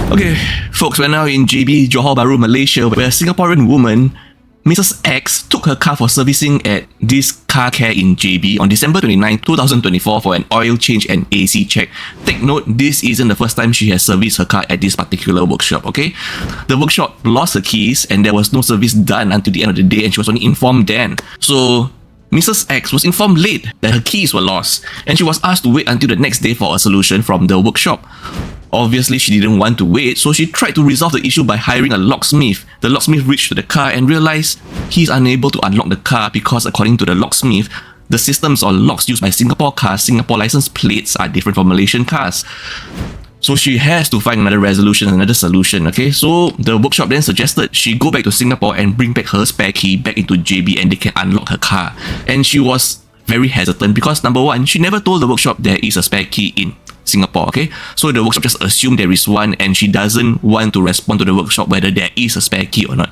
Okay, folks, we're now in JB, Johor Bahru, Malaysia, where a Singaporean woman, Mrs. X, took her car for servicing at this car care in JB on December 29, 2024 for an oil change and AC check. Take note, this isn't the first time she has serviced her car at this particular workshop, okay? The workshop lost her keys and there was no service done until the end of the day, and she was only informed then. So Mrs. X was informed late that her keys were lost and she was asked to wait until the next day for a solution from the workshop. Obviously, she didn't want to wait, so she tried to resolve the issue by hiring a locksmith. The locksmith reached to the car and realized he's unable to unlock the car because, according to the locksmith, the systems or locks used by Singapore cars, Singapore license plates, are different from Malaysian cars. So she has to find another resolution, another solution, okay? So the workshop then suggested she go back to Singapore and bring back her spare key back into JB and they can unlock her car. And she was very hesitant because, number one, she never told the workshop there is a spare key in Singapore, okay? So the workshop just assumed there is one and she doesn't want to respond to the workshop whether there is a spare key or not.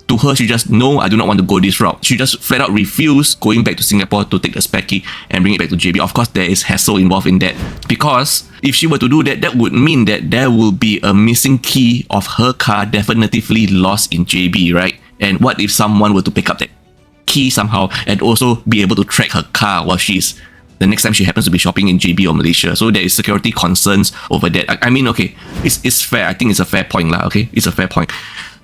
To her, she just, no, I do not want to go this route. She just flat out refused going back to Singapore to take the spare key and bring it back to JB. Of course, there is hassle involved in that because if she were to do that, that would mean that there will be a missing key of her car definitively lost in JB, right? And what if someone were to pick up that key somehow and also be able to track her car while the next time she happens to be shopping in JB or Malaysia? So there is security concerns over that. I mean, okay, it's fair. I think it's a fair point lah, okay? It's a fair point.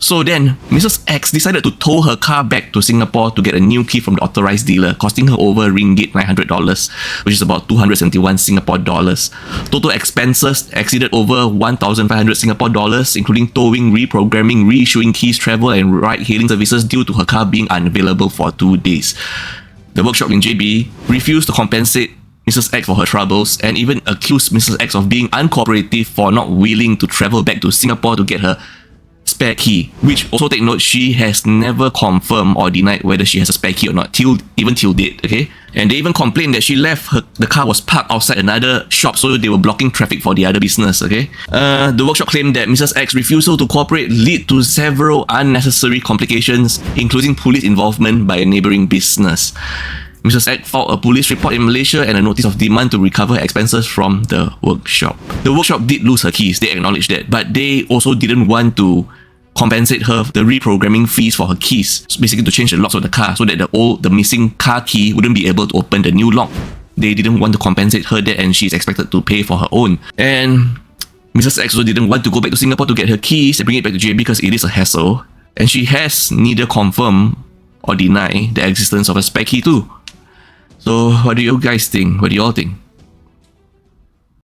So then, Mrs. X decided to tow her car back to Singapore to get a new key from the authorized dealer, costing her over ringgit $900, which is about 271 Singapore dollars. Total expenses exceeded over 1,500 Singapore dollars, including towing, reprogramming, reissuing keys, travel and ride-hailing services due to her car being unavailable for 2 days. The workshop in JB refused to compensate Mrs. X for her troubles and even accused Mrs. X of being uncooperative for not willing to travel back to Singapore to get her spare key, which also, take note, she has never confirmed or denied whether she has a spare key or not even till date, okay? And they even complained that she left the car was parked outside another shop, so they were blocking traffic for the other business, okay? The workshop claimed that Mrs. X's refusal to cooperate led to several unnecessary complications, including police involvement by a neighbouring business. Mrs. X filed a police report in Malaysia and a notice of demand to recover expenses from the workshop. The workshop did lose her keys, they acknowledged that, but they also didn't want to compensate her the reprogramming fees for her keys, so basically to change the locks of the car so that the missing car key wouldn't be able to open the new lock. They didn't want to compensate her that, and she's expected to pay for her own. And Mrs. X also didn't want to go back to Singapore to get her keys and bring it back to JB because it is a hassle, and she has neither confirmed or denied the existence of a spare key too. So what do you guys think? What do you all think?